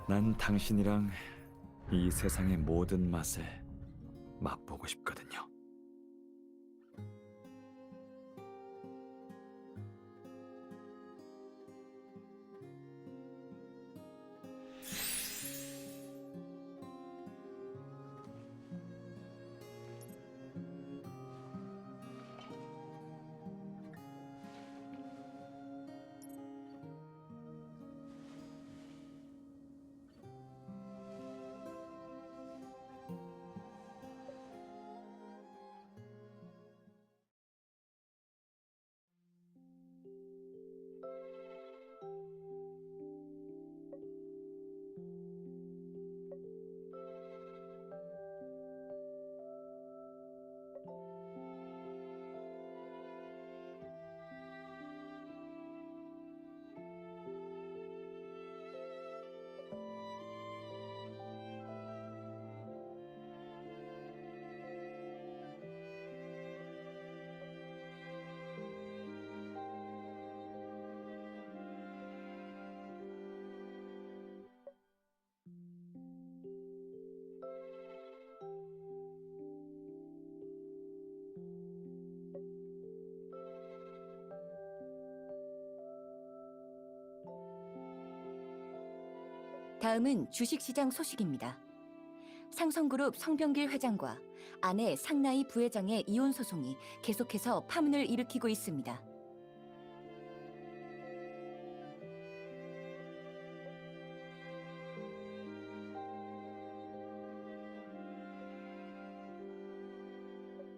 난 당신이랑 이 세상의 모든 맛을 맛보고 싶거든요. 다음은 주식시장 소식입니다. 상성그룹 성병길 회장과 아내 상나이 부회장의 이혼 소송이 계속해서 파문을 일으키고 있습니다.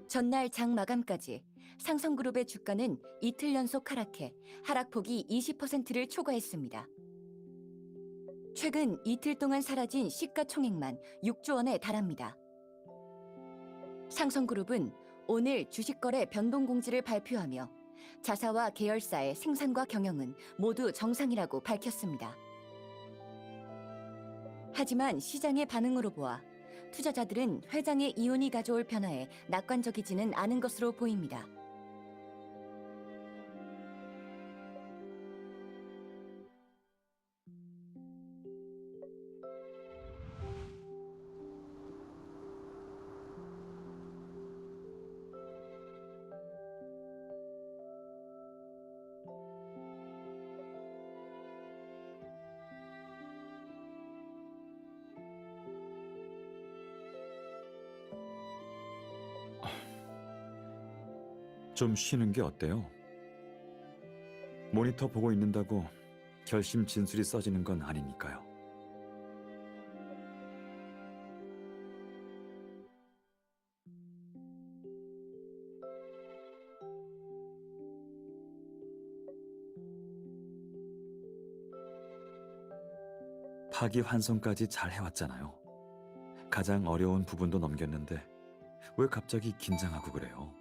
전날 장 마감까지 상성그룹의 주가는 이틀 연속 하락해 하락폭이 20%를 초과했습니다. 최근 이틀 동안 사라진 시가총액만 6조 원에 달합니다. 상성그룹은 오늘 주식거래 변동공지를 발표하며 자사와 계열사의 생산과 경영은 모두 정상이라고 밝혔습니다. 하지만 시장의 반응으로 보아 투자자들은 회장의 이혼이 가져올 변화에 낙관적이지는 않은 것으로 보입니다. 좀 쉬는 게 어때요? 모니터 보고 있는다고 결심 진술이 써지는 건 아니니까요. 파기환송까지 잘 해왔잖아요. 가장 어려운 부분도 넘겼는데 왜 갑자기 긴장하고 그래요?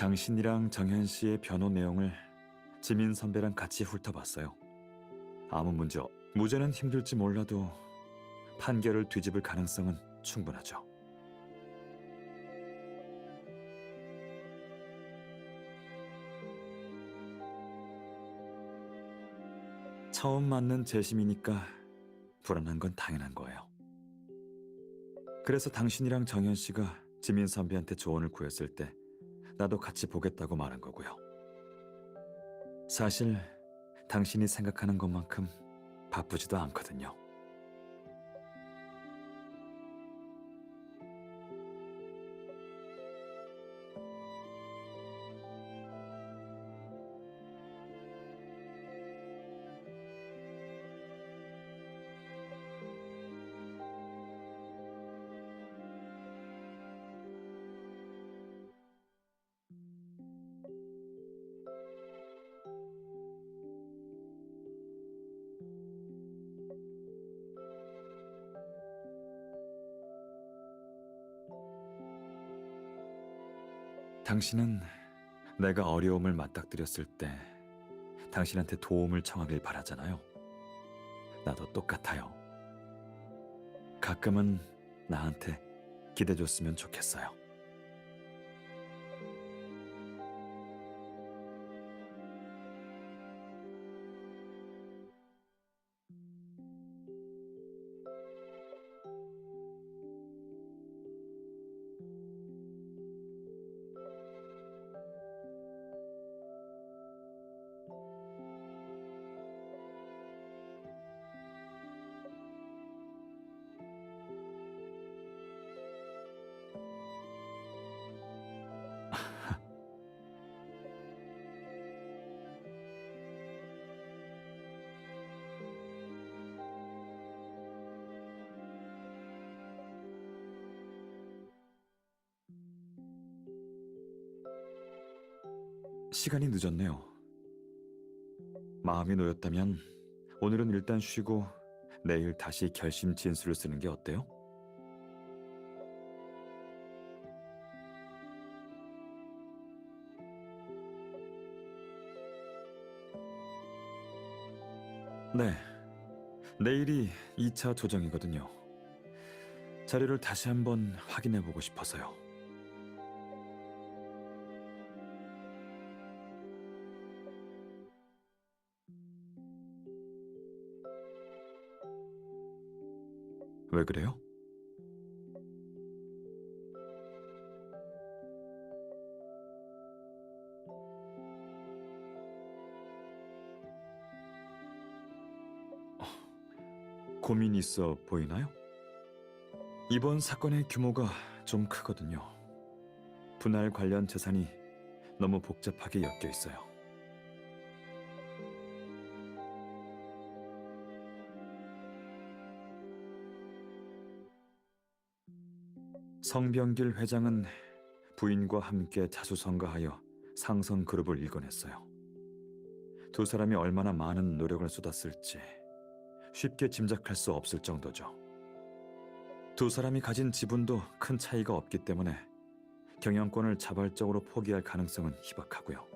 당신이랑 정현 씨의 변호 내용을 지민 선배랑 같이 훑어봤어요. 아무 문제 없. 무죄는 힘들지 몰라도 판결을 뒤집을 가능성은 충분하죠. 처음 맞는 재심이니까 불안한 건 당연한 거예요. 그래서 당신이랑 정현 씨가 지민 선배한테 조언을 구했을 때 나도 같이 보겠다고 말한 거고요. 사실 당신이 생각하는 것만큼 바쁘지도 않거든요. 당신은 내가 어려움을 맞닥뜨렸을 때 당신한테 도움을 청하길 바라잖아요. 나도 똑같아요. 가끔은 나한테 기대줬으면 좋겠어요. 시간이 늦었네요. 마음이 놓였다면 오늘은 일단 쉬고 내일 다시 결심 진술을 쓰는 게 어때요? 네, 내일이 2차 조정이거든요. 자료를 다시 한번 확인해 보고 싶어서요. 왜 그래요? 고민이 있어 보이나요? 이번 사건의 규모가 좀 크거든요. 분할 관련 재산이 너무 복잡하게 엮여 있어요. 성병길 회장은 부인과 함께 자수성가하여 상성그룹을 일궈냈어요. 두 사람이 얼마나 많은 노력을 쏟았을지 쉽게 짐작할 수 없을 정도죠. 두 사람이 가진 지분도 큰 차이가 없기 때문에 경영권을 자발적으로 포기할 가능성은 희박하고요.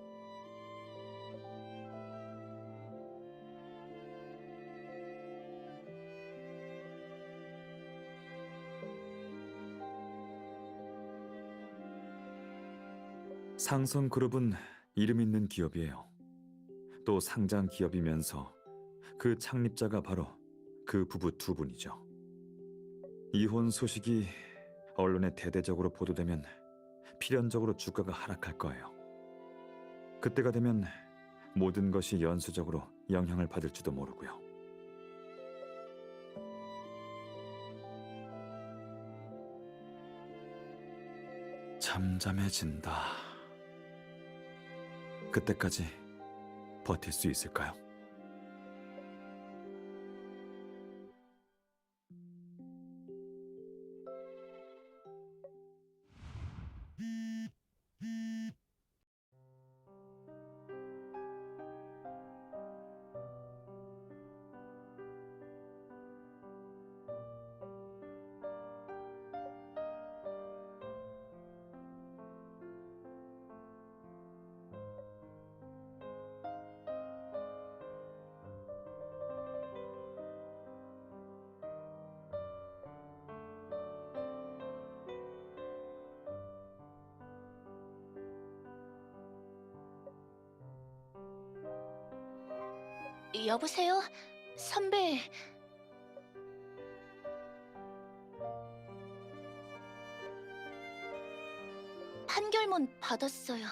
상성그룹은 이름 있는 기업이에요. 또 상장 기업이면서 그 창립자가 바로 그 부부 두 분이죠. 이혼 소식이 언론에 대대적으로 보도되면 필연적으로 주가가 하락할 거예요. 그때가 되면 모든 것이 연쇄적으로 영향을 받을지도 모르고요. 잠잠해진다. 그때까지 버틸 수 있을까요? 여보세요? 선배, 판결문 받았어요.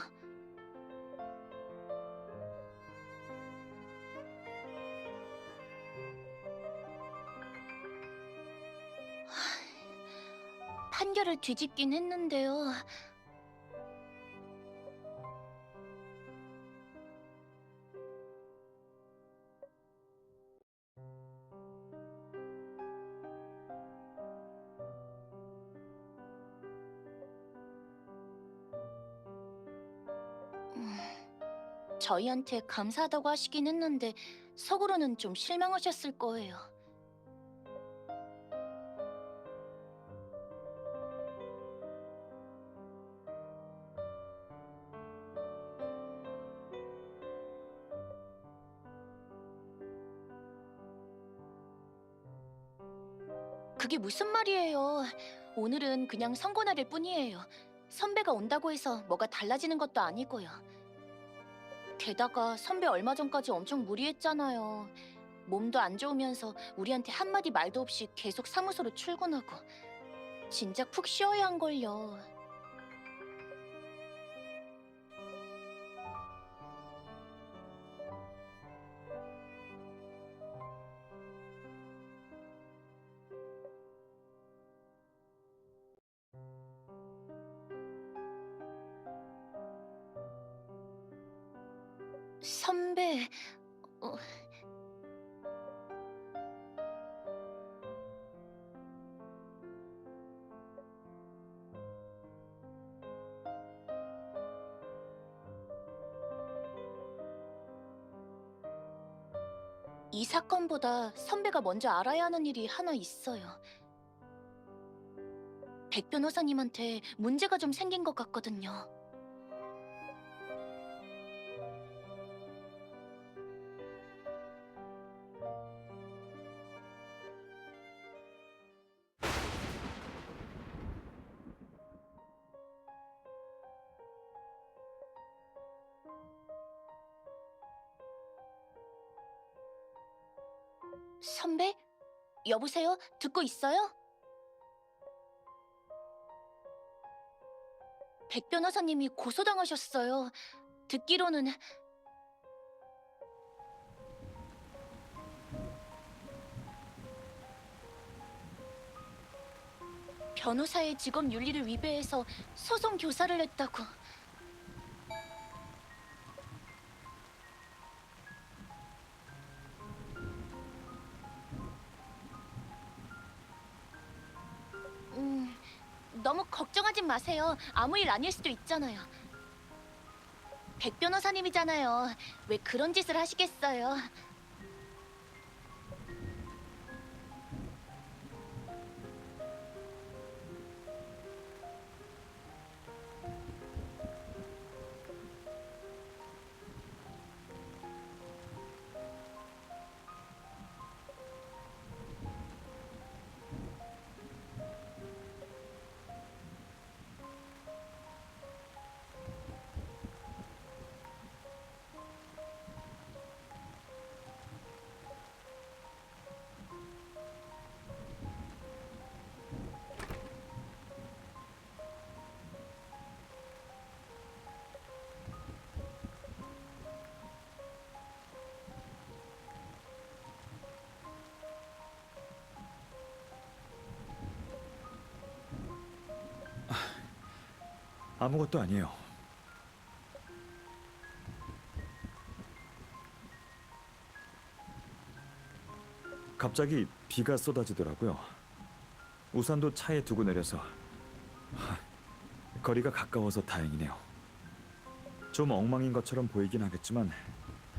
판결을 뒤집긴 했는데요. 저희한테 감사하다고 하시긴 했는데 속으로는 좀 실망하셨을 거예요. 그게 무슨 말이에요? 오늘은 그냥 선고날일 뿐이에요. 선배가 온다고 해서 뭐가 달라지는 것도 아니고요. 게다가 선배 얼마 전까지 엄청 무리했잖아요. 몸도 안 좋으면서 우리한테 한마디 말도 없이 계속 사무소로 출근하고. 진작 푹 쉬어야 한걸요. 선배, 어, 이 사건보다 선배가 먼저 알아야 하는 일이 하나 있어요. 백 변호사님한테 문제가 좀 생긴 것 같거든요. 선배? 여보세요? 듣고 있어요? 백 변호사님이 고소당하셨어요. 듣기로는 변호사의 직업 윤리를 위배해서 소송 교사를 했다고. 너무 걱정하지 마세요. 아무 일 아닐 수도 있잖아요. 백 변호사님이잖아요. 왜 그런 짓을 하시겠어요? 아무것도 아니에요. 갑자기 비가 쏟아지더라고요. 우산도 차에 두고 내려서 거리가 가까워서 다행이네요. 좀 엉망인 것처럼 보이긴 하겠지만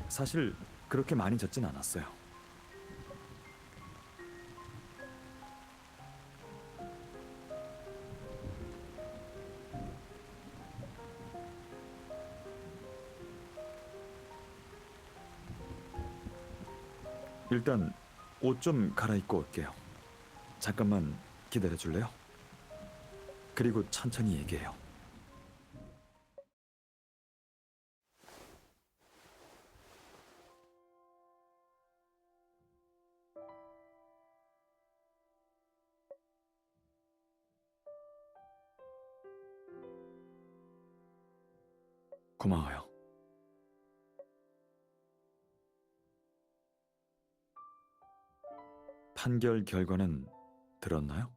사실 그렇게 많이 젖진 않았어요. 일단 옷 좀 갈아입고 올게요. 잠깐만 기다려 줄래요? 그리고 천천히 얘기해요. 고마워요. 판결 결과는 들었나요?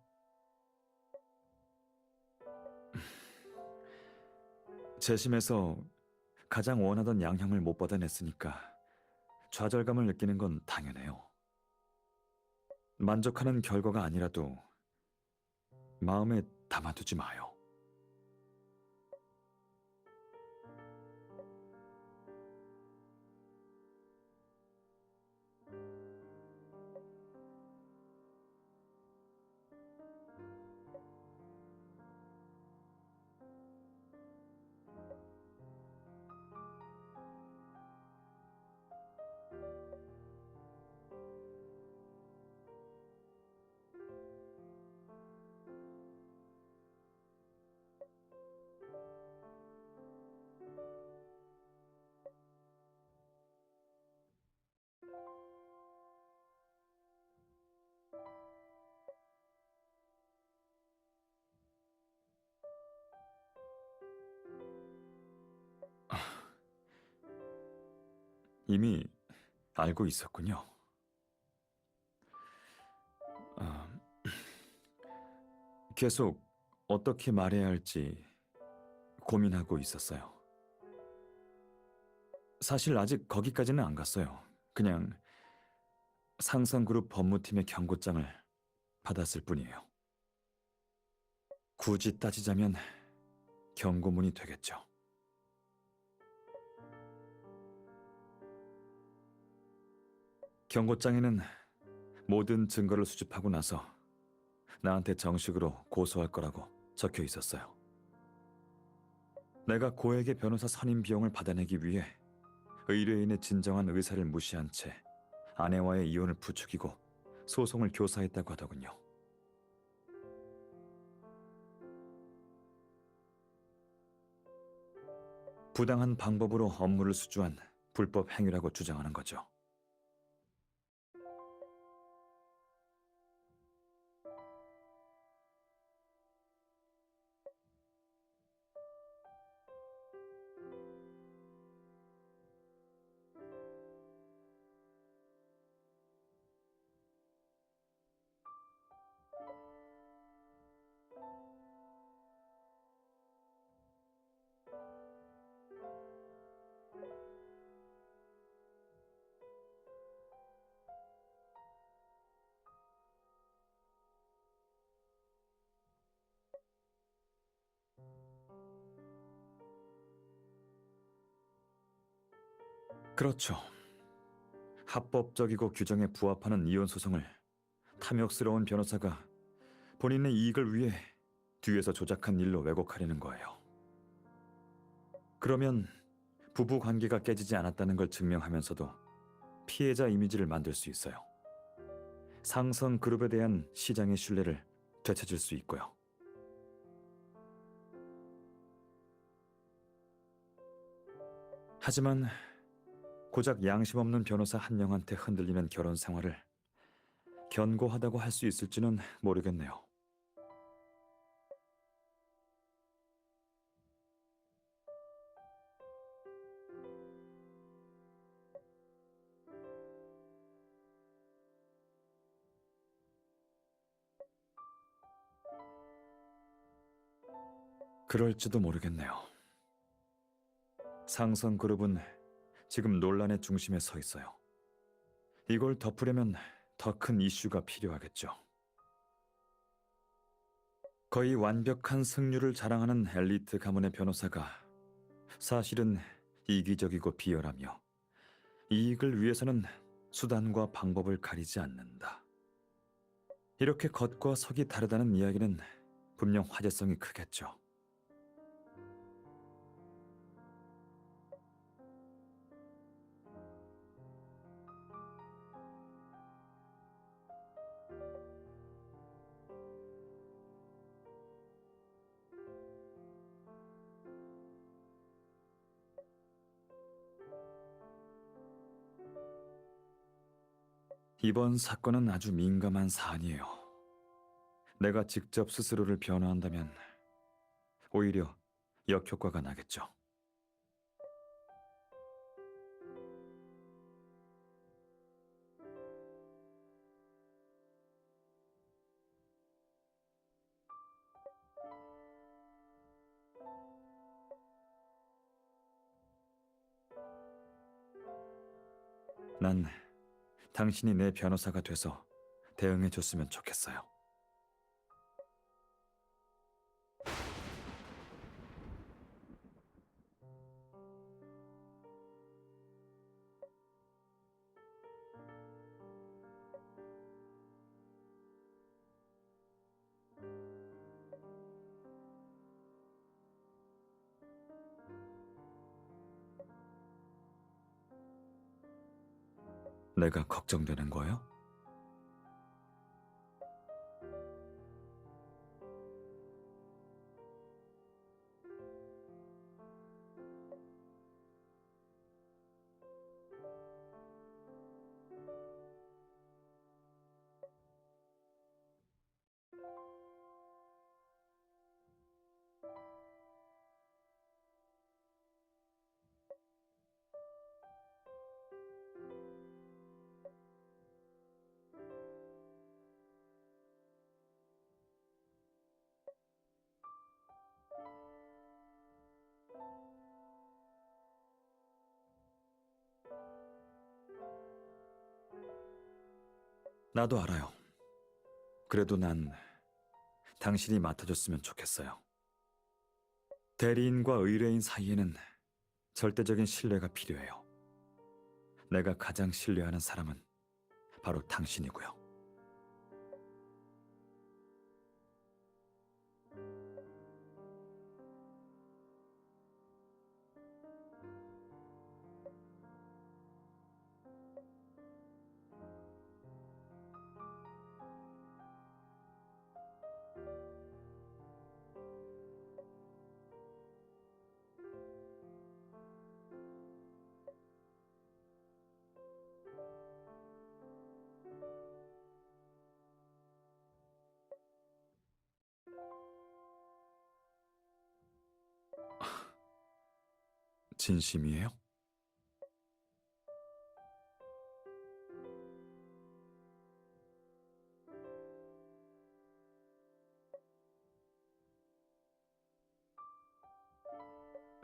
재심에서 가장 원하던 양형을 못 받아냈으니까 좌절감을 느끼는 건 당연해요. 만족하는 결과가 아니라도 마음에 담아두지 마요. 이미 알고 있었군요. 아, 계속 어떻게 말해야 할지 고민하고 있었어요. 사실 아직 거기까지는 안 갔어요. 그냥 상성그룹 법무팀의 경고장을 받았을 뿐이에요. 굳이 따지자면 경고문이 되겠죠. 경고장에는 모든 증거를 수집하고 나서 나한테 정식으로 고소할 거라고 적혀 있었어요. 내가 고액의 변호사 선임 비용을 받아내기 위해 의뢰인의 진정한 의사를 무시한 채 아내와의 이혼을 부추기고 소송을 교사했다고 하더군요. 부당한 방법으로 업무를 수주한 불법 행위라고 주장하는 거죠. 그렇죠. 합법적이고 규정에 부합하는 이혼 소송을 탐욕스러운 변호사가 본인의 이익을 위해 뒤에서 조작한 일로 왜곡하려는 거예요. 그러면 부부 관계가 깨지지 않았다는 걸 증명하면서도 피해자 이미지를 만들 수 있어요. 상성 그룹에 대한 시장의 신뢰를 되찾을 수 있고요. 하지만 고작 양심 없는 변호사 한 명한테 흔들리는 결혼 생활을 견고하다고 할 수 있을지는 모르겠네요. 그럴지도 모르겠네요. 상성그룹은 지금 논란의 중심에 서 있어요. 이걸 덮으려면 더 큰 이슈가 필요하겠죠. 거의 완벽한 승률을 자랑하는 엘리트 가문의 변호사가 사실은 이기적이고 비열하며 이익을 위해서는 수단과 방법을 가리지 않는다. 이렇게 겉과 속이 다르다는 이야기는 분명 화제성이 크겠죠. 이번 사건은 아주 민감한 사안이에요. 내가 직접 스스로를 변호한다면 오히려 역효과가 나겠죠. 난 당신이 내 변호사가 돼서 대응해줬으면 좋겠어요. 내가 걱정되는 거예요? 나도 알아요. 그래도 난 당신이 맡아줬으면 좋겠어요. 대리인과 의뢰인 사이에는 절대적인 신뢰가 필요해요. 내가 가장 신뢰하는 사람은 바로 당신이고요. 진심이에요?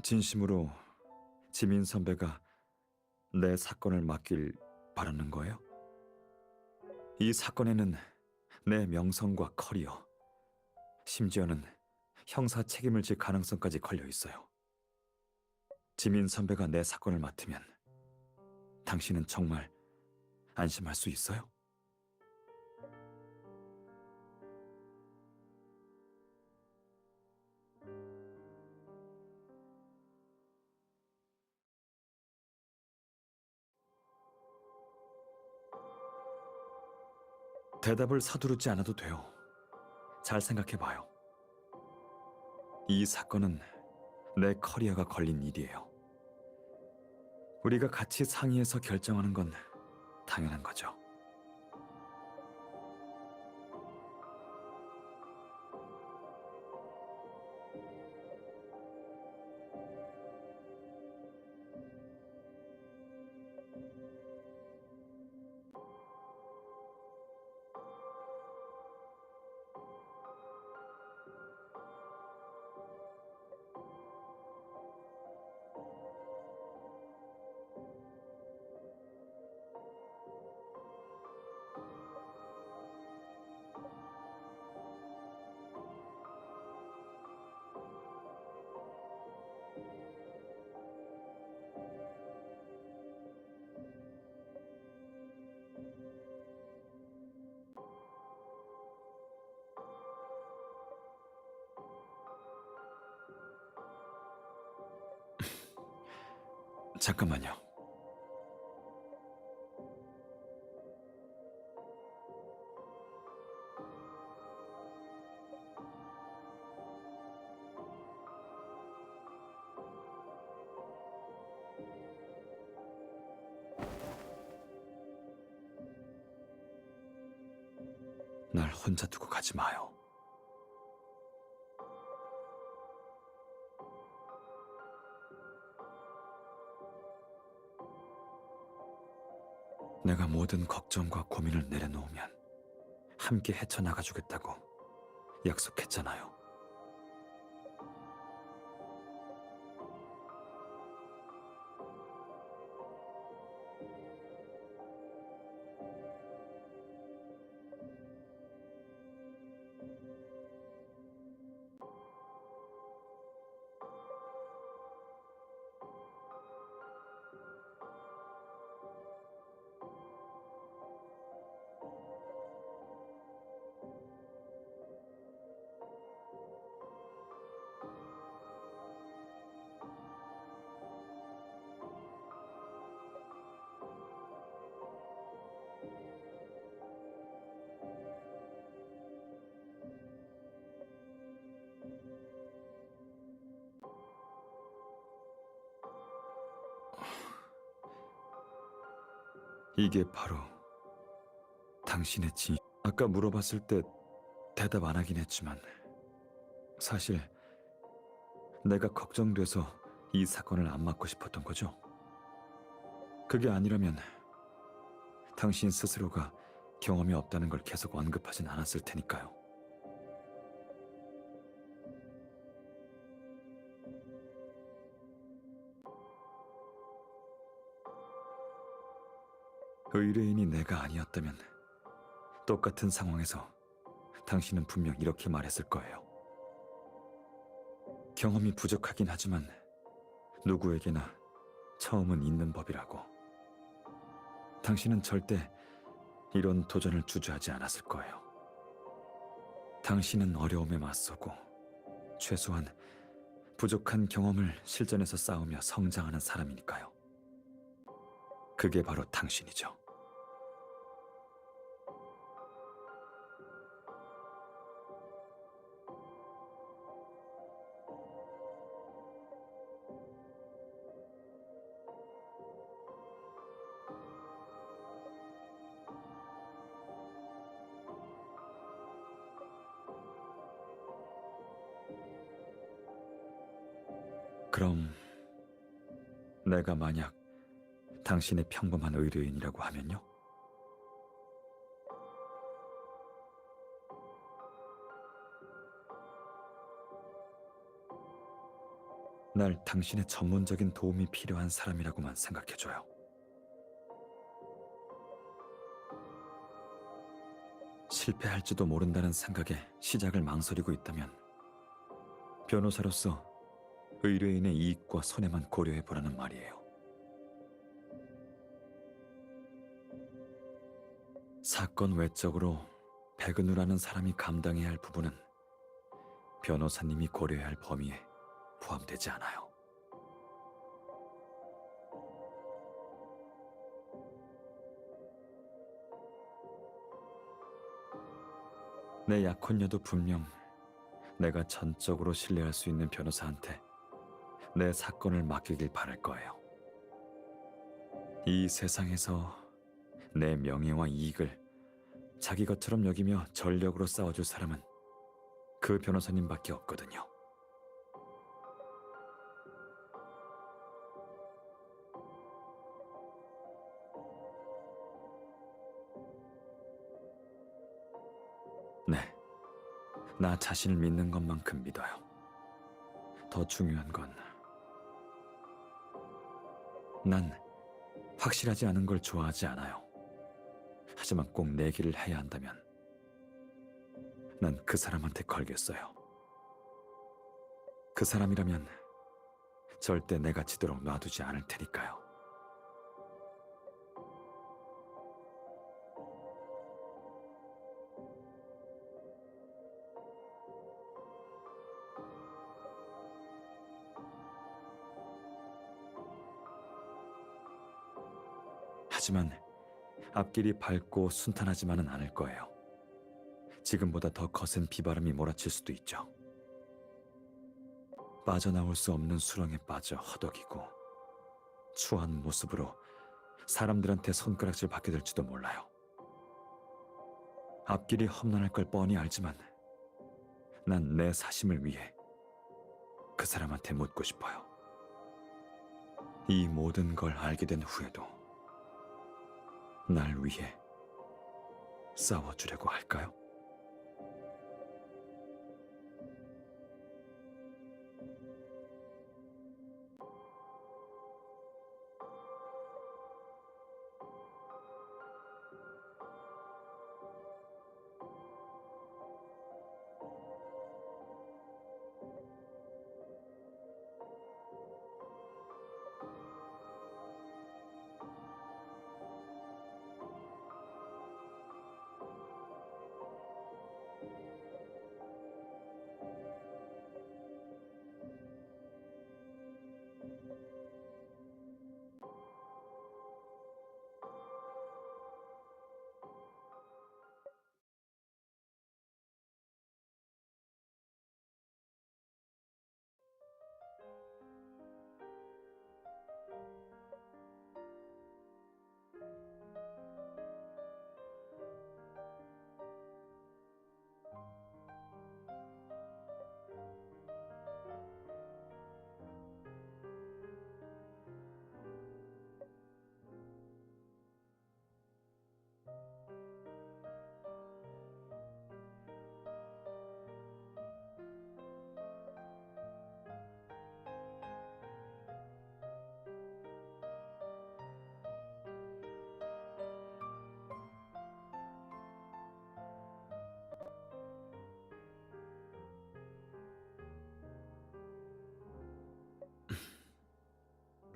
진심으로 지민 선배가 내 사건을 맡길 바라는 거예요? 이 사건에는 내 명성과 커리어, 심지어는 형사 책임을 질 가능성까지 걸려 있어요. 지민 선배가 내 사건을 맡으면 당신은 정말 안심할 수 있어요? 대답을 서두르지 않아도 돼요. 잘 생각해봐요. 이 사건은 내 커리어가 걸린 일이에요. 우리가 같이 상의해서 결정하는 건 당연한 거죠. 잠깐만요. 날 혼자 두고 가지 마요. 내가 모든 걱정과 고민을 내려놓으면 함께 헤쳐나가주겠다고 약속했잖아요. 이게 바로 당신의 아까 물어봤을 때 대답 안 하긴 했지만 사실 내가 걱정돼서 이 사건을 안 맡고 싶었던 거죠. 그게 아니라면 당신 스스로가 경험이 없다는 걸 계속 언급하진 않았을 테니까요. 의뢰인이 내가 아니었다면 똑같은 상황에서 당신은 분명 이렇게 말했을 거예요. 경험이 부족하긴 하지만 누구에게나 처음은 있는 법이라고. 당신은 절대 이런 도전을 주저하지 않았을 거예요. 당신은 어려움에 맞서고 최소한 부족한 경험을 실전에서 쌓으며 성장하는 사람이니까요. 그게 바로 당신이죠. 그럼 내가 만약 당신의 평범한 의뢰인이라고 하면요? 날 당신의 전문적인 도움이 필요한 사람이라고만 생각해줘요. 실패할지도 모른다는 생각에 시작을 망설이고 있다면 변호사로서 의뢰인의 이익과 손해만 고려해보라는 말이에요. 사건 외적으로 백은우라는 사람이 감당해야 할 부분은 변호사님이 고려해야 할 범위에 포함되지 않아요. 내 약혼녀도 분명 내가 전적으로 신뢰할 수 있는 변호사한테 내 사건을 맡기길 바랄 거예요. 이 세상에서 내 명예와 이익을 자기 것처럼 여기며 전력으로 싸워줄 사람은 그 변호사님밖에 없거든요. 네, 나 자신을 믿는 것만큼 믿어요. 더 중요한 건 난 확실하지 않은 걸 좋아하지 않아요. 하지만 꼭 내기를 해야 한다면 난 그 사람한테 걸겠어요. 그 사람이라면 절대 내가 지도록 놔두지 않을 테니까요. 하지만 앞길이 밝고 순탄하지만은 않을 거예요. 지금보다 더 거센 비바람이 몰아칠 수도 있죠. 빠져나올 수 없는 수렁에 빠져 허덕이고 추한 모습으로 사람들한테 손가락질 받게 될지도 몰라요. 앞길이 험난할 걸 뻔히 알지만 난 내 사심을 위해 그 사람한테 묻고 싶어요. 이 모든 걸 알게 된 후에도 날 위해 싸워주려고 할까요?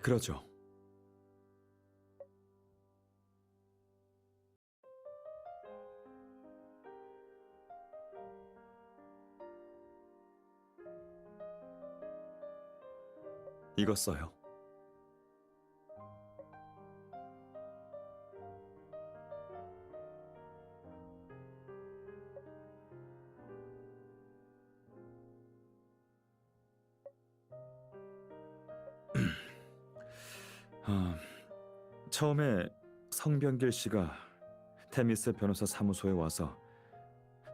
그러죠. 이거 써요. 아, 처음에 성병길 씨가 테미스 변호사 사무소에 와서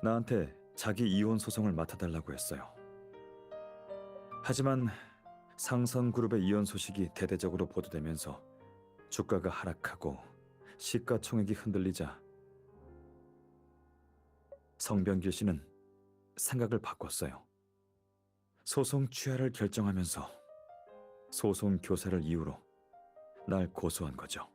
나한테 자기 이혼 소송을 맡아달라고 했어요. 하지만 상선그룹의 이혼 소식이 대대적으로 보도되면서 주가가 하락하고 시가총액이 흔들리자 성병길 씨는 생각을 바꿨어요. 소송 취하를 결정하면서 소송 교사를 이유로 날 고소한 거죠.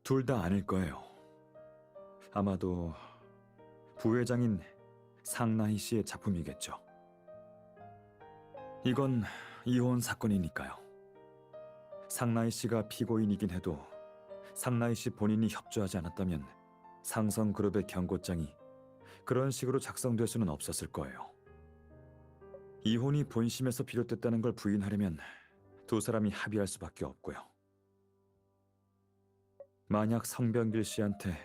둘 다 아닐 거예요. 아마도 부회장인 상나희 씨의 작품이겠죠. 이건 이혼 사건이니까요. 상나희 씨가 피고인이긴 해도 상나희 씨 본인이 협조하지 않았다면 상성그룹의 경고장이 그런 식으로 작성될 수는 없었을 거예요. 이혼이 본심에서 비롯됐다는 걸 부인하려면 두 사람이 합의할 수밖에 없고요. 만약 성병길 씨한테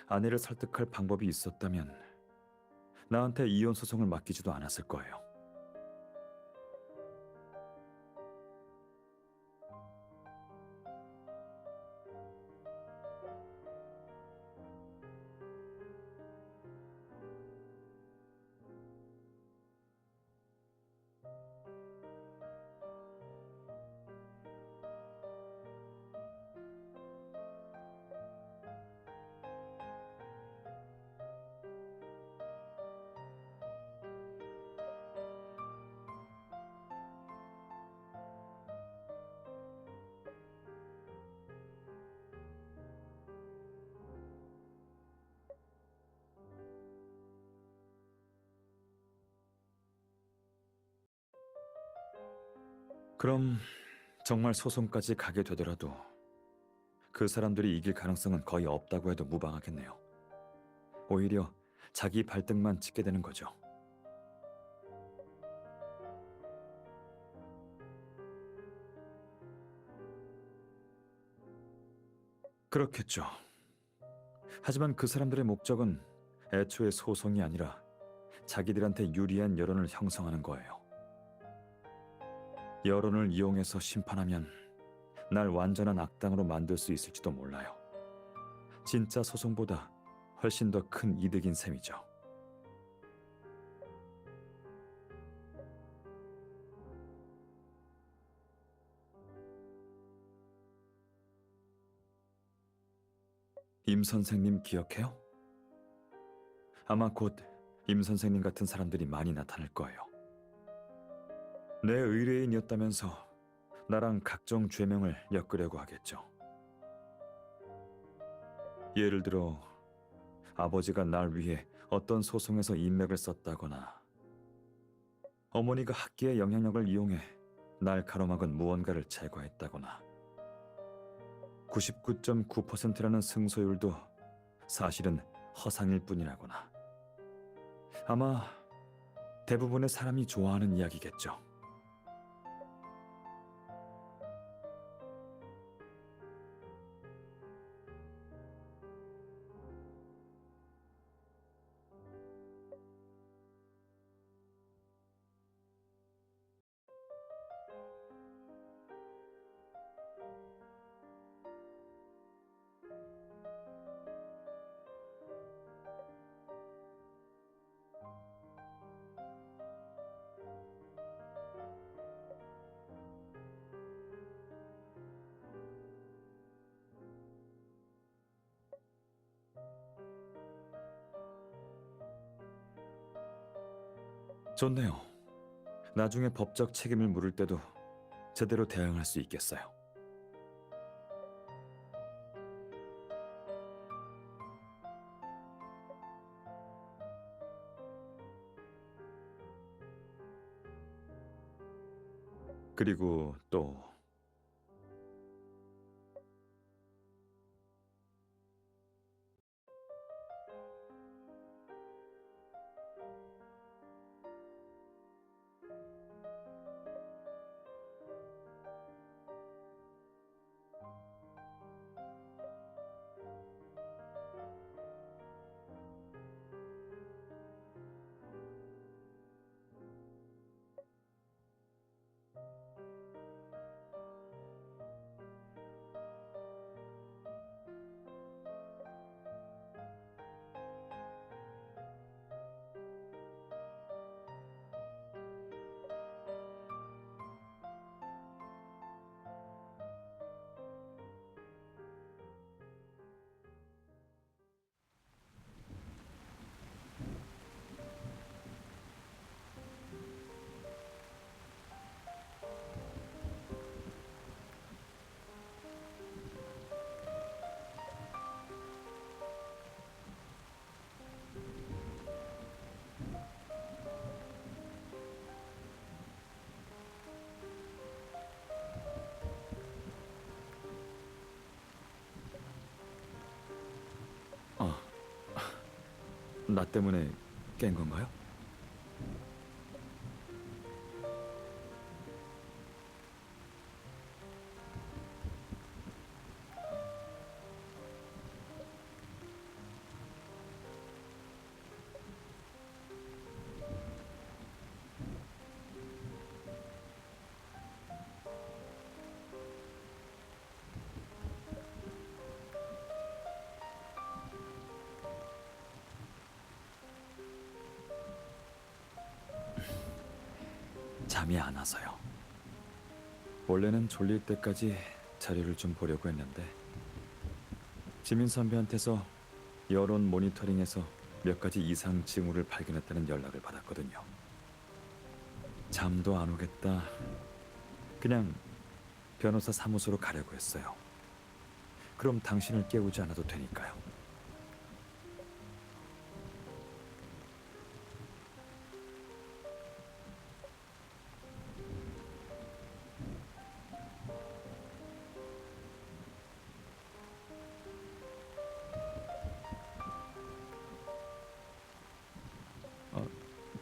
아내를 설득할 방법이 있었다면 나한테 이혼 소송을 맡기지도 않았을 거예요. 그럼 정말 소송까지 가게 되더라도 그 사람들이 이길 가능성은 거의 없다고 해도 무방하겠네요. 오히려 자기 발등만 찍게 되는 거죠. 그렇겠죠. 하지만 그 사람들의 목적은 애초에 소송이 아니라 자기들한테 유리한 여론을 형성하는 거예요. 여론을 이용해서 심판하면 날 완전한 악당으로 만들 수 있을지도 몰라요. 진짜 소송보다 훨씬 더 큰 이득인 셈이죠. 임 선생님 기억해요? 아마 곧 임 선생님 같은 사람들이 많이 나타날 거예요. 내 의뢰인이었다면서 나랑 각종 죄명을 엮으려고 하겠죠. 예를 들어 아버지가 날 위해 어떤 소송에서 인맥을 썼다거나 어머니가 학계의 영향력을 이용해 날 가로막은 무언가를 제거했다거나 99.9%라는 승소율도 사실은 허상일 뿐이라거나 아마 대부분의 사람이 좋아하는 이야기겠죠. 좋네요. 나중에 법적 책임을 물을 때도 제대로 대응할 수 있겠어요. 그리고 또 나 때문에 깬 건가요? 잠이 안 와서요. 원래는 졸릴 때까지 자료를 좀 보려고 했는데 지민 선배한테서 여론 모니터링에서 몇 가지 이상 징후를 발견했다는 연락을 받았거든요. 잠도 안 오겠다. 그냥 변호사 사무소로 가려고 했어요. 그럼 당신을 깨우지 않아도 되니까요.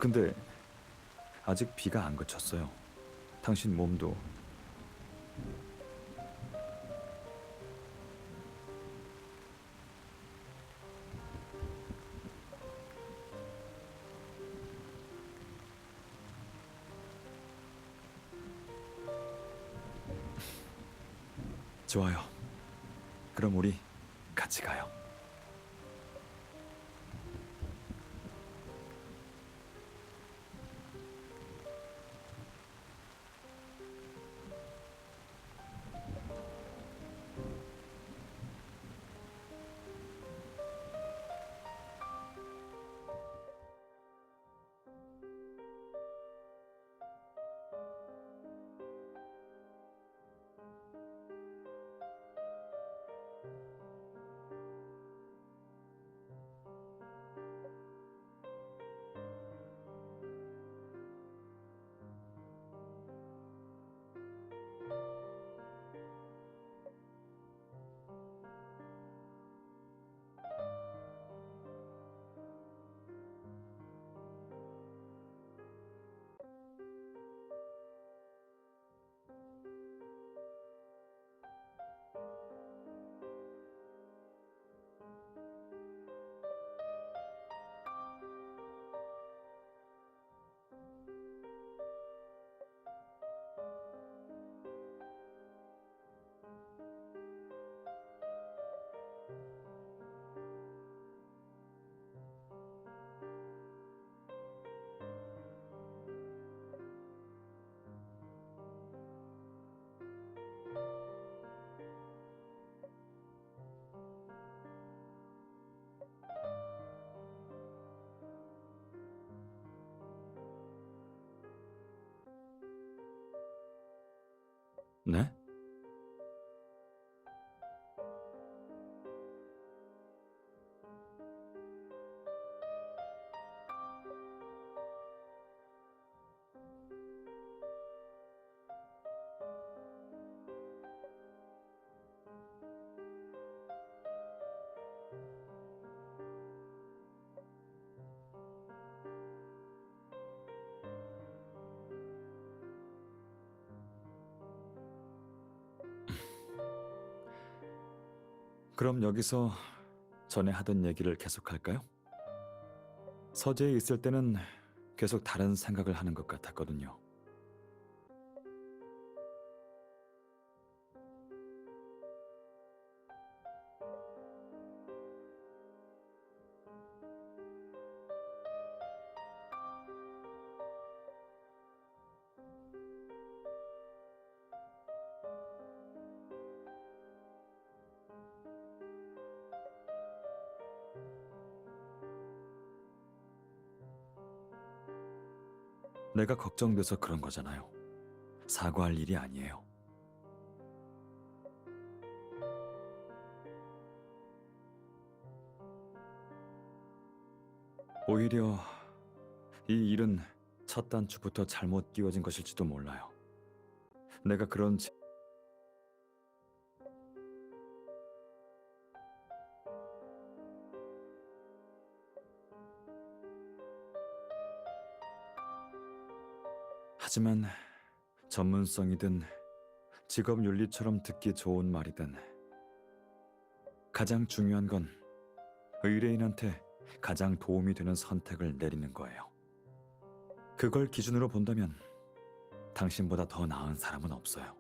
근데 아직 비가 안 그쳤어요. 당신 몸도 좋아요. 그럼 우리 같이 가요. 네? 그럼 여기서 전에 하던 얘기를 계속할까요? 서재에 있을 때는 계속 다른 생각을 하는 것 같았거든요. 내가 걱정돼서 그런 거잖아요. 사과할 일이 아니에요. 오히려 이 일은 첫 단추부터 잘못 끼워진 것일지도 몰라요. 내가 그런 하지만 전문성이든 직업 윤리처럼 듣기 좋은 말이든 가장 중요한 건 의뢰인한테 가장 도움이 되는 선택을 내리는 거예요. 그걸 기준으로 본다면 당신보다 더 나은 사람은 없어요.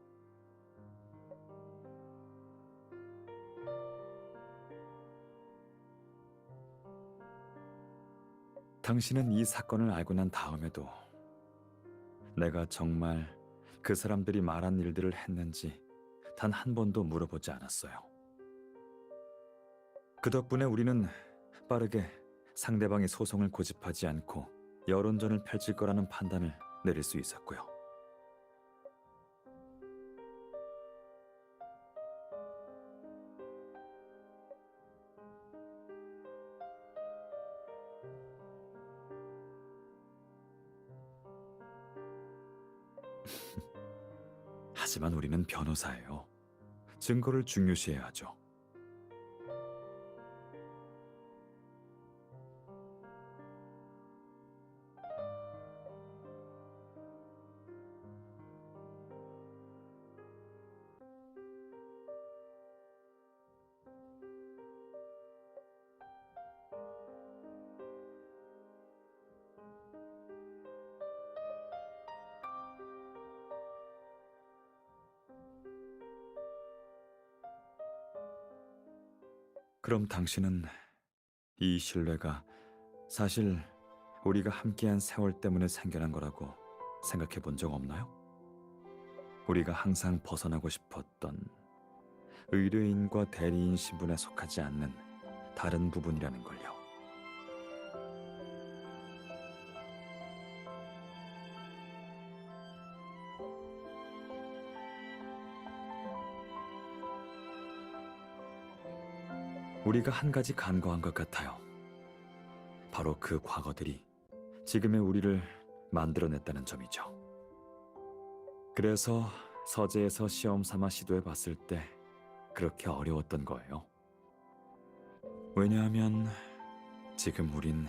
당신은 이 사건을 알고 난 다음에도 내가 정말 그 사람들이 말한 일들을 했는지 단 한 번도 물어보지 않았어요. 그 덕분에 우리는 빠르게 상대방이 소송을 고집하지 않고 여론전을 펼칠 거라는 판단을 내릴 수 있었고요. 하지만 우리는 변호사예요. 증거를 중요시해야 하죠. 그럼 당신은 이 신뢰가 사실 우리가 함께한 세월 때문에 생겨난 거라고 생각해 본 적 없나요? 우리가 항상 벗어나고 싶었던 의뢰인과 대리인 신분에 속하지 않는 다른 부분이라는 걸요. 우리가 한 가지 간과한 것 같아요. 바로 그 과거들이 지금의 우리를 만들어냈다는 점이죠. 그래서 서재에서 시험 삼아 시도해 봤을 때 그렇게 어려웠던 거예요. 왜냐하면 지금 우린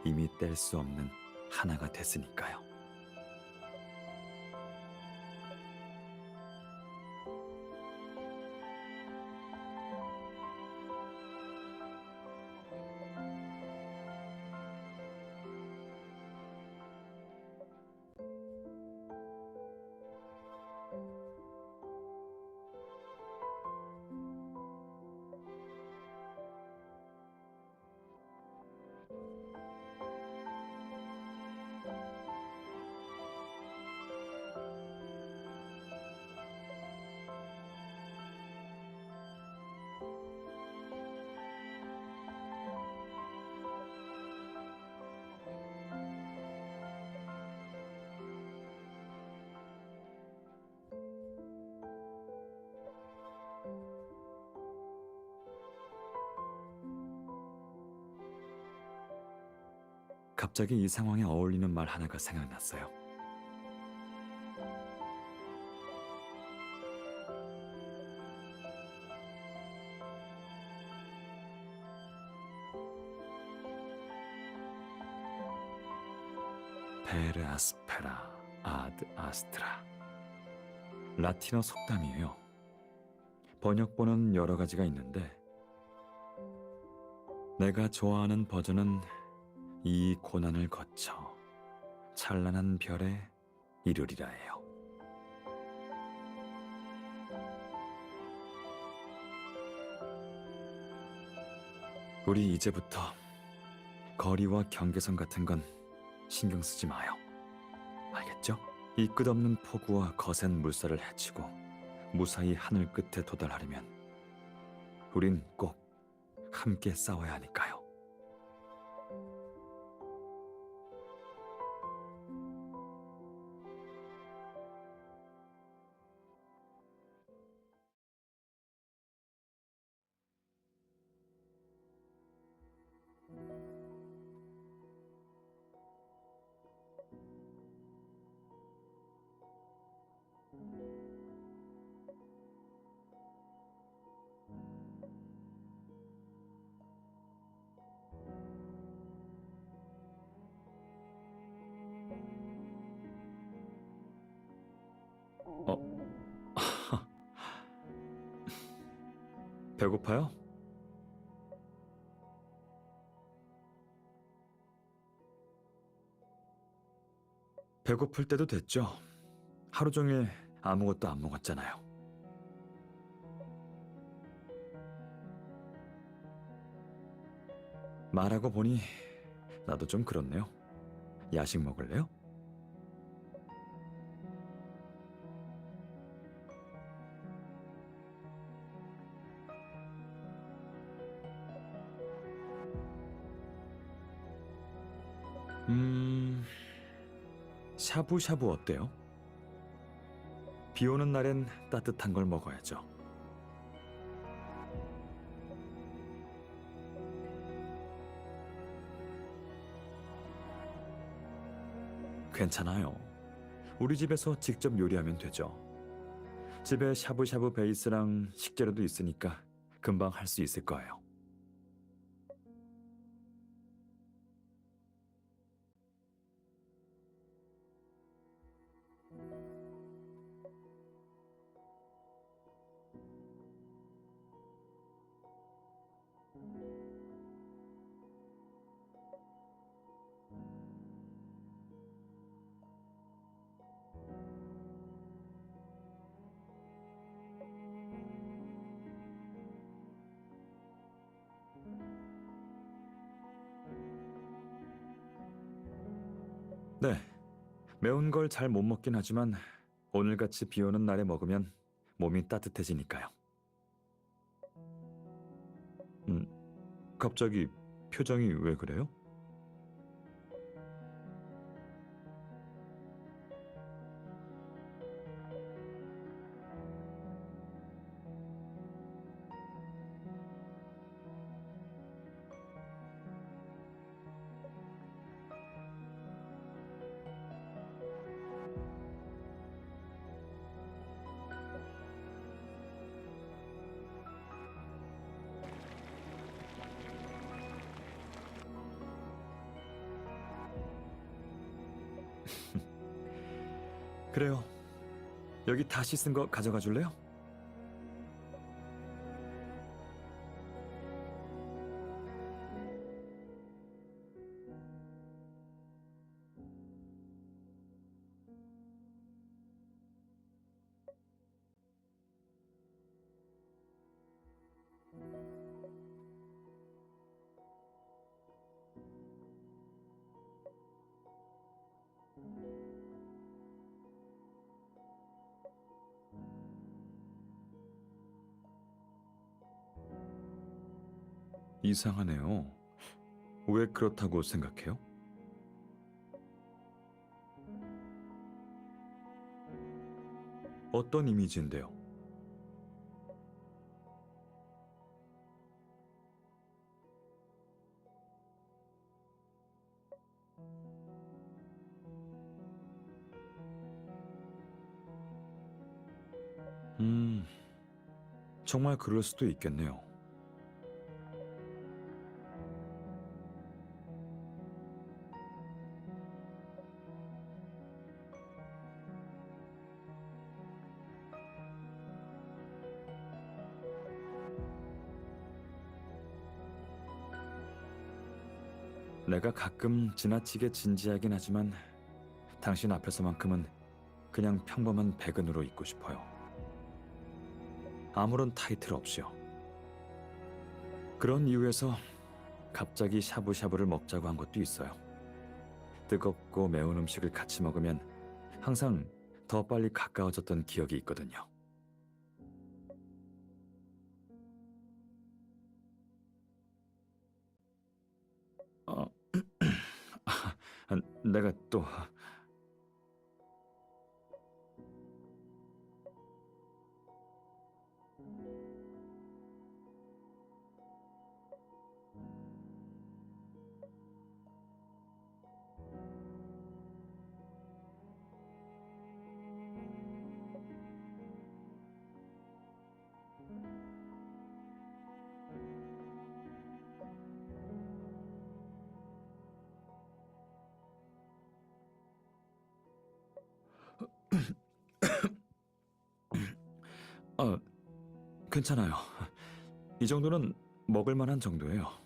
이미 뗄 수 없는 하나가 됐으니까요. 갑자기 이 상황에 어울리는 말 하나가 생각났어요. 베르 아스페라 아드 아스트라. 라틴어 속담이에요. 번역본은 여러 가지가 있는데 내가 좋아하는 버전은 이 고난을 거쳐 찬란한 별에 이르리라예요. 우리 이제부터 거리와 경계선 같은 건 신경 쓰지 마요. 알겠죠? 이 끝없는 폭우와 거센 물살을 헤치고 무사히 하늘 끝에 도달하려면 우린 꼭 함께 싸워야 하니까요. 배고파요? 배고플 때도 됐죠. 하루 종일 아무것도 안 먹었잖아요. 말하고 보니 나도 좀 그렇네요. 야식 먹을래요? 샤브샤브 어때요? 비 오는 날엔 따뜻한 걸 먹어야죠. 괜찮아요. 우리 집에서 직접 요리하면 되죠. 집에 샤브샤브 베이스랑 식재료도 있으니까 금방 할 수 있을 거예요. 네, 매운 걸 잘 못 먹긴 하지만 오늘같이 비 오는 날에 먹으면 몸이 따뜻해지니까요. 갑자기 표정이 왜 그래요? 그래요. 여기 다 씻은 거 가져가 줄래요? 이상하네요. 왜 그렇다고 생각해요? 어떤 이미지인데요? 정말 그럴 수도 있겠네요. 내가 가끔 지나치게 진지하긴 하지만 당신 앞에서만큼은 그냥 평범한 백은으로 있고 싶어요. 아무런 타이틀 없이요. 그런 이유에서 갑자기 샤브샤브를 먹자고 한 것도 있어요. 뜨겁고 매운 음식을 같이 먹으면 항상 더 빨리 가까워졌던 기억이 있거든요. 어, 내가 또 어, 괜찮아요. 이 정도는 먹을 만한 정도예요.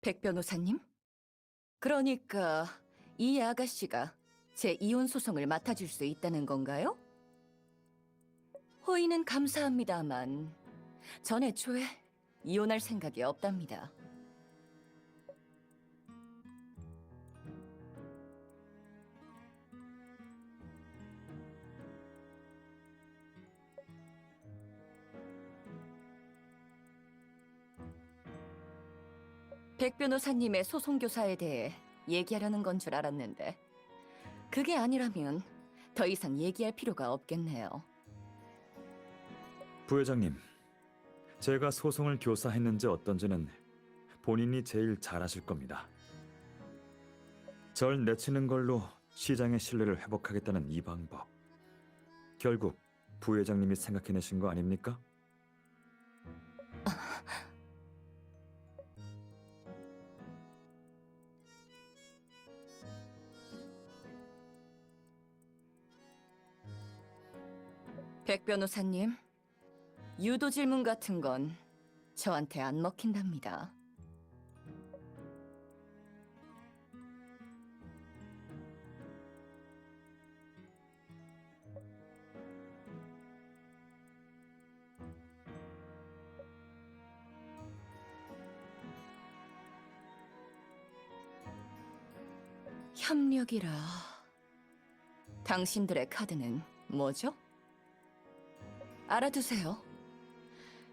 백 변호사님? 그러니까 이 아가씨가 제 이혼 소송을 맡아줄 수 있다는 건가요? 호의는 감사합니다만 전 애초에 이혼할 생각이 없답니다. 백 변호사님의 소송교사에 대해 얘기하려는 건 줄 알았는데 그게 아니라면 더 이상 얘기할 필요가 없겠네요. 부회장님, 제가 소송을 교사했는지 어떤지는 본인이 제일 잘 아실 겁니다. 절 내치는 걸로 시장의 신뢰를 회복하겠다는 이 방법. 결국 부회장님이 생각해내신 거 아닙니까? 백 변호사님, 유도 질문 같은 건 저한테 안 먹힌답니다. 협력이라. 당신들의 카드는 뭐죠? 알아두세요.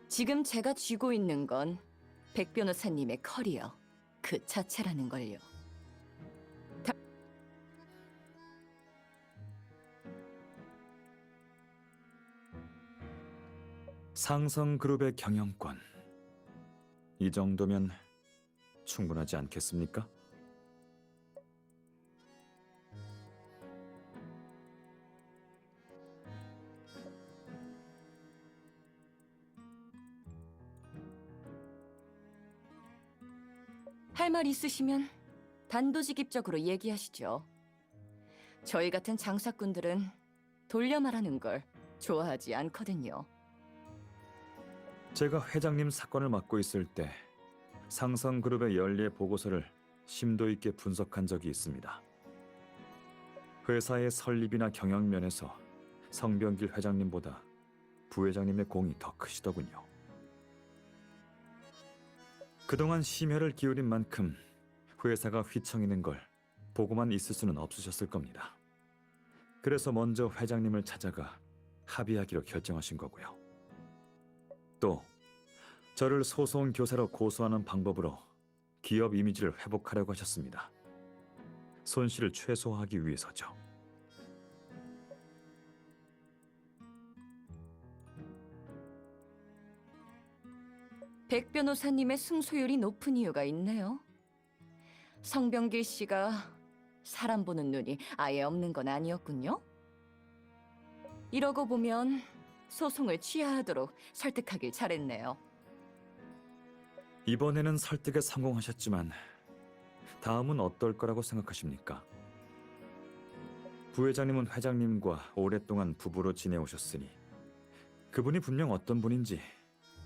지금 제가 쥐고 있는 건 백 변호사님의 커리어 그 자체라는 걸요. 상성그룹의 경영권. 이 정도면 충분하지 않겠습니까? 할 말 있으시면 단도직입적으로 얘기하시죠. 저희 같은 장사꾼들은 돌려 말하는 걸 좋아하지 않거든요. 제가 회장님 사건을 맡고 있을 때 상성그룹의 연례 보고서를 심도 있게 분석한 적이 있습니다. 회사의 설립이나 경영 면에서 성병길 회장님보다 부회장님의 공이 더 크시더군요. 그동안 심혈을 기울인 만큼 회사가 휘청이는 걸 보고만 있을 수는 없으셨을 겁니다. 그래서 먼저 회장님을 찾아가 합의하기로 결정하신 거고요. 또 저를 소송 교사로 고소하는 방법으로 기업 이미지를 회복하려고 하셨습니다. 손실을 최소화하기 위해서죠. 백 변호사님의 승소율이 높은 이유가 있네요. 성병길 씨가 사람 보는 눈이 아예 없는 건 아니었군요. 이러고 보면 소송을 취하하도록 설득하길 잘했네요. 이번에는 설득에 성공하셨지만 다음은 어떨 거라고 생각하십니까? 부회장님은 회장님과 오랫동안 부부로 지내오셨으니 그분이 분명 어떤 분인지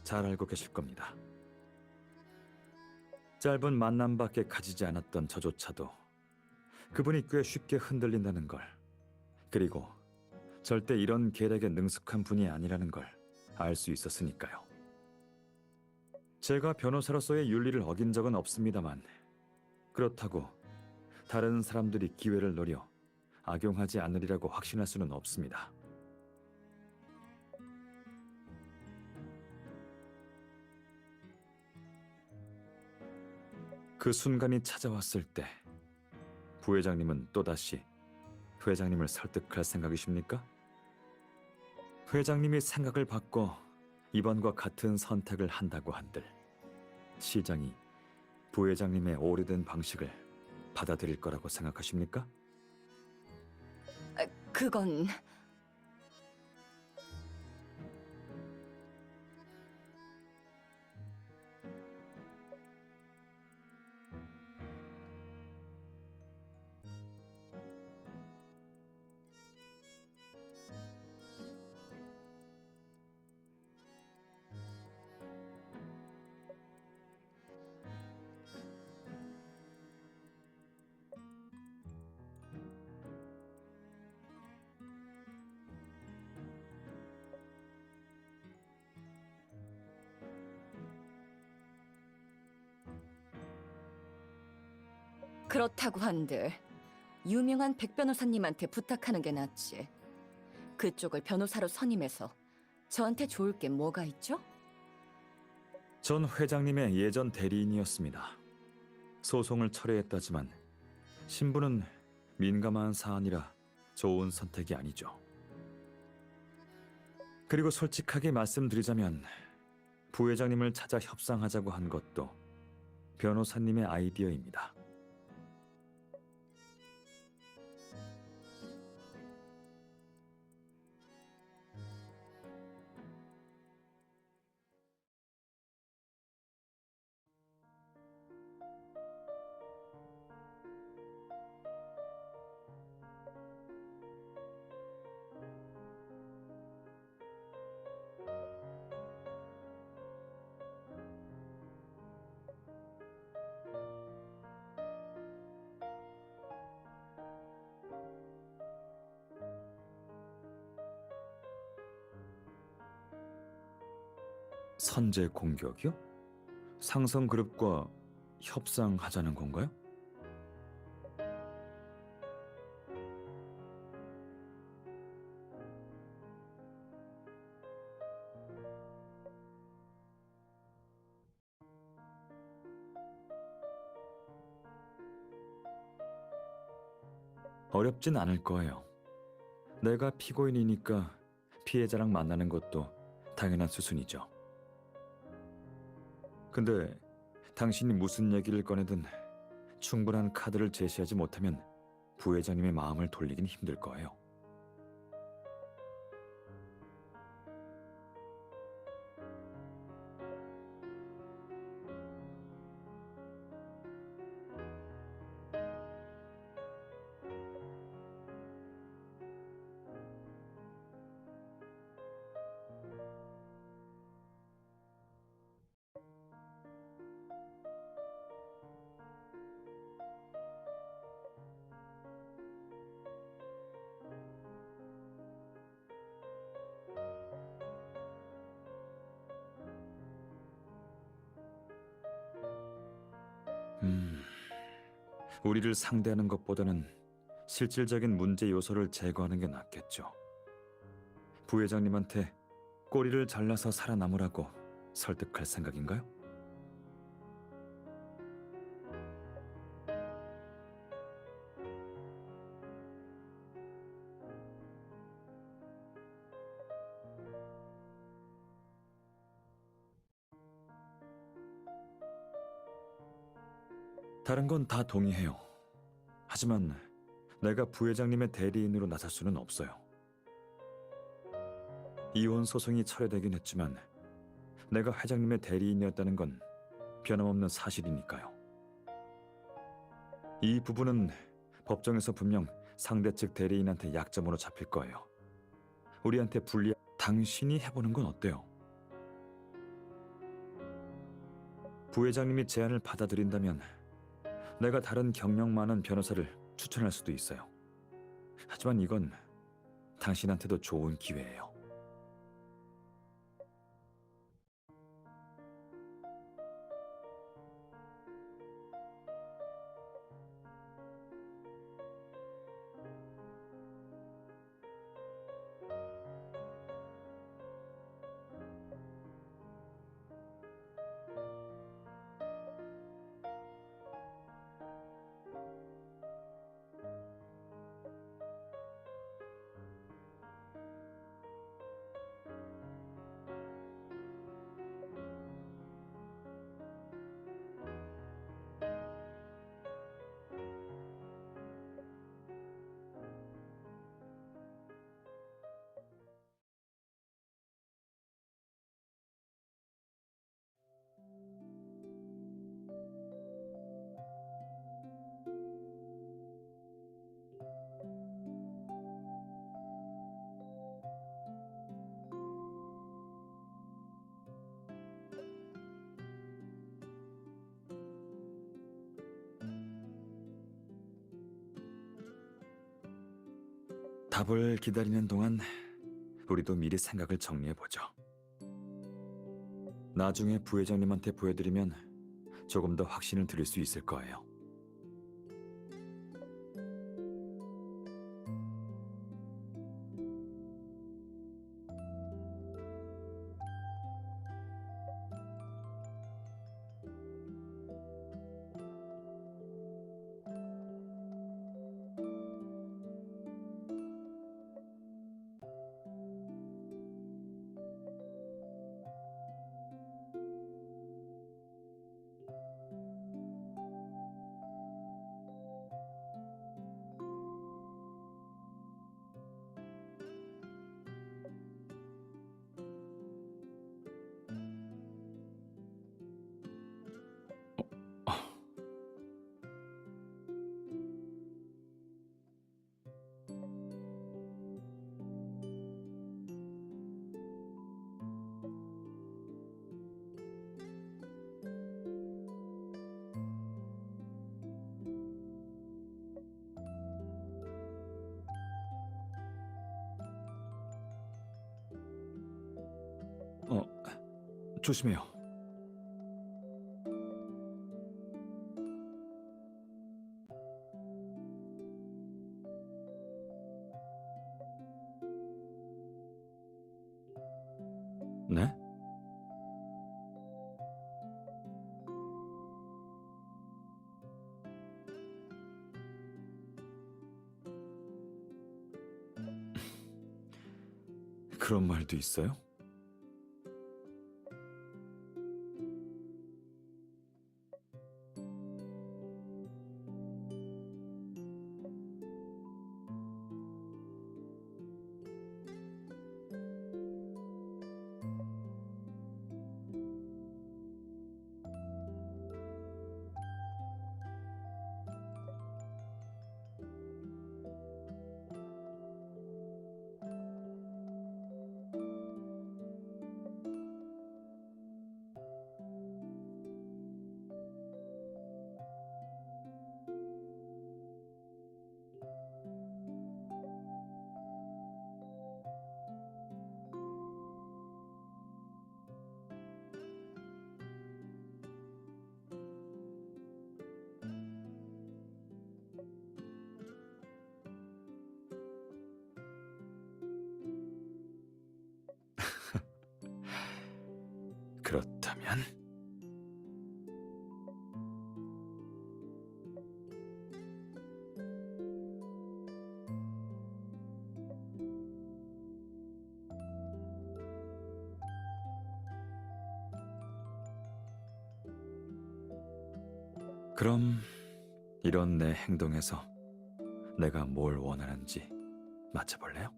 잘 알고 계실 겁니다. 짧은 만남밖에 가지지 않았던 저조차도 그분이 꽤 쉽게 흔들린다는 걸, 그리고 절대 이런 계략에 능숙한 분이 아니라는 걸 알 수 있었으니까요. 제가 변호사로서의 윤리를 어긴 적은 없습니다만 그렇다고 다른 사람들이 기회를 노려 악용하지 않으리라고 확신할 수는 없습니다. 그 순간이 찾아왔을 때 부회장님은 또다시 회장님을 설득할 생각이십니까? 회장님이 생각을 바꿔 이번과 같은 선택을 한다고 한들 시장이 부회장님의 오래된 방식을 받아들일 거라고 생각하십니까? 그건... 그렇다고 한들 유명한 백 변호사님한테 부탁하는 게 낫지. 그쪽을 변호사로 선임해서 저한테 좋을 게 뭐가 있죠? 전 회장님의 예전 대리인이었습니다. 소송을 철회했다지만 신부는 민감한 사안이라 좋은 선택이 아니죠. 그리고 솔직하게 말씀드리자면 부회장님을 찾아 협상하자고 한 것도 변호사님의 아이디어입니다. 선제 공격이요? 상성그룹과 협상하자는 건가요? 어렵진 않을 거예요. 내가 피고인이니까 피해자랑 만나는 것도 당연한 수순이죠. 근데 당신이 무슨 얘기를 꺼내든 충분한 카드를 제시하지 못하면 부회장님의 마음을 돌리긴 힘들 거예요. 우리를 상대하는 것보다는 실질적인 문제 요소를 제거하는 게 낫겠죠. 부회장님한테 꼬리를 잘라서 살아남으라고 설득할 생각인가요? 다른 건 다 동의해요. 하지만 내가 부회장님의 대리인으로 나설 수는 없어요. 이혼 소송이 철회되긴 했지만 내가 회장님의 대리인이었다는 건 변함없는 사실이니까요. 이 부분은 법정에서 분명 상대 측 대리인한테 약점으로 잡힐 거예요. 우리한테 당신이 해보는 건 어때요? 부회장님이 제안을 받아들인다면 내가 다른 경력 많은 변호사를 추천할 수도 있어요. 하지만 이건 당신한테도 좋은 기회예요. 답을 기다리는 동안 우리도 미리 생각을 정리해보죠. 나중에 부회장님한테 보여드리면 조금 더 확신을 드릴 수 있을 거예요. 조심해요. 네? 그런 말도 있어요? 아니라면 그럼 이런 내 행동에서 내가 뭘 원하는지 맞춰볼래요?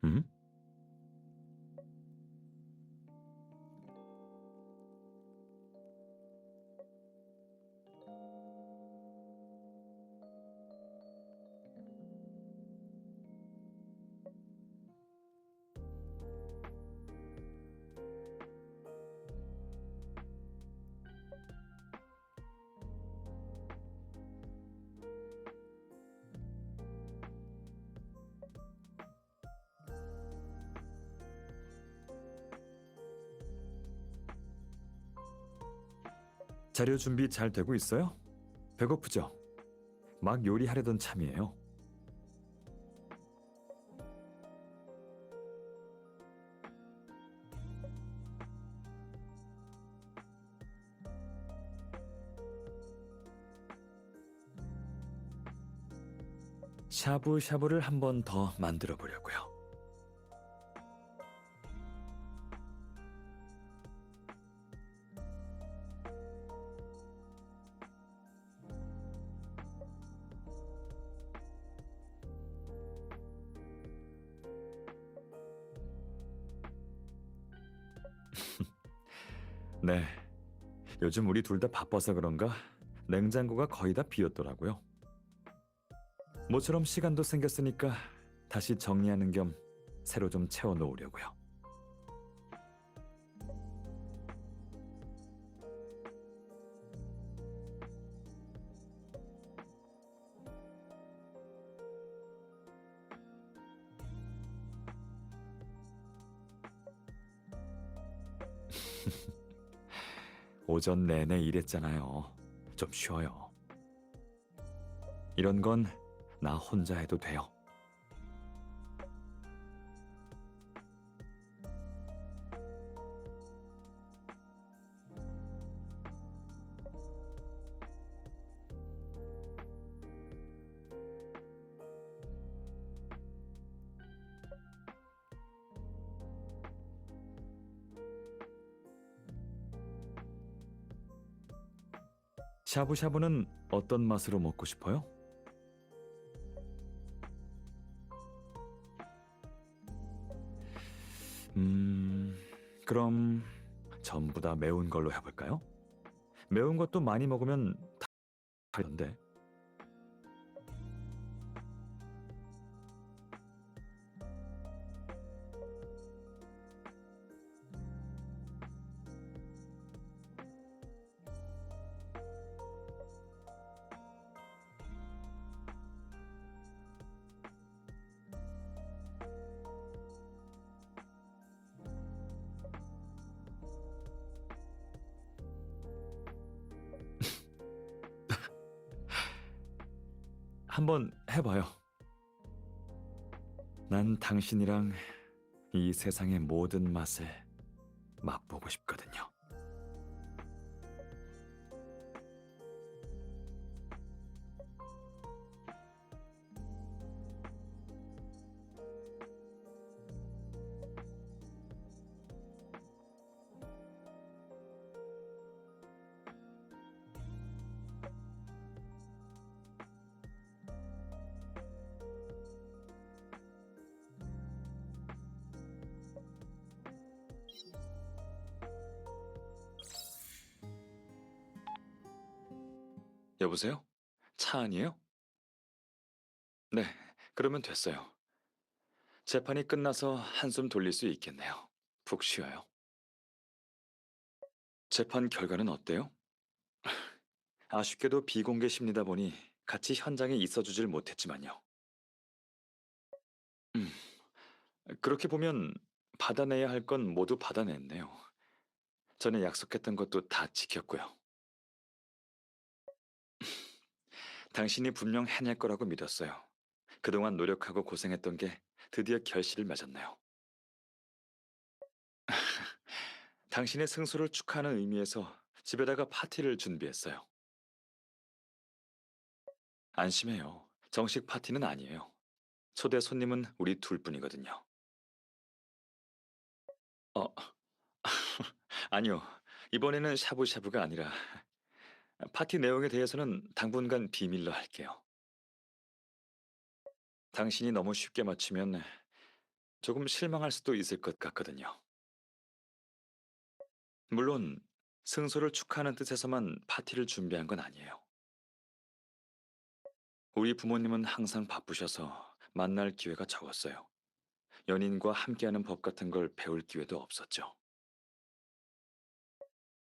음? 자료 준비 잘 되고 있어요? 배고프죠? 막 요리하려던 참이에요. 샤브샤브를 한 번 더 만들어 보려고요. 네, 요즘 우리 둘 다 바빠서 그런가 냉장고가 거의 다 비었더라고요. 모처럼 시간도 생겼으니까 다시 정리하는 겸 새로 좀 채워 놓으려고요. 오전 내내 일했잖아요. 좀 쉬어요. 이런 건 나 혼자 해도 돼요. 샤브샤브는 어떤 맛으로 먹고 싶어요? 그럼 전부 다 매운 걸로 해볼까요? 매운 것도 많이 먹으면 다른데. 한번 해봐요. 난 당신이랑 이 세상의 모든 맛을 맛보고 싶거든요. 여보세요? 차 아니에요? 네, 그러면 됐어요. 재판이 끝나서 한숨 돌릴 수 있겠네요. 푹 쉬어요. 재판 결과는 어때요? 아쉽게도 비공개 심리다 보니 같이 현장에 있어주질 못했지만요. 음, 그렇게 보면 받아내야 할 건 모두 받아냈네요. 전에 약속했던 것도 다 지켰고요. 당신이 분명 해낼 거라고 믿었어요. 그동안 노력하고 고생했던 게 드디어 결실을 맺었네요. 당신의 승소를 축하하는 의미에서 집에다가 파티를 준비했어요. 안심해요. 정식 파티는 아니에요. 초대 손님은 우리 둘뿐이거든요. 어, 아니요. 이번에는 샤브샤브가 아니라 파티 내용에 대해서는 당분간 비밀로 할게요. 당신이 너무 쉽게 맞추면 조금 실망할 수도 있을 것 같거든요. 물론 승소를 축하하는 뜻에서만 파티를 준비한 건 아니에요. 우리 부모님은 항상 바쁘셔서 만날 기회가 적었어요. 연인과 함께하는 법 같은 걸 배울 기회도 없었죠.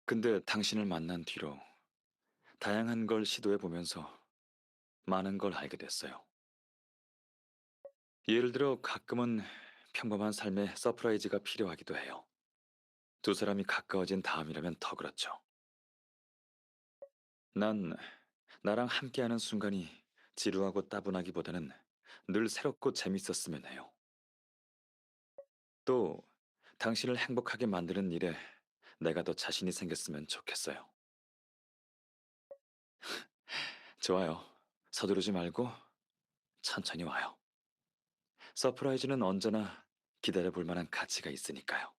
근데 당신을 만난 뒤로 다양한 걸 시도해 보면서 많은 걸 알게 됐어요. 예를 들어 가끔은 평범한 삶에 서프라이즈가 필요하기도 해요. 두 사람이 가까워진 다음이라면 더 그렇죠. 난 나랑 함께하는 순간이 지루하고 따분하기보다는 늘 새롭고 재밌었으면 해요. 또 당신을 행복하게 만드는 일에 내가 더 자신이 생겼으면 좋겠어요. 좋아요. 서두르지 말고 천천히 와요. 서프라이즈는 언제나 기다려 볼 만한 가치가 있으니까요.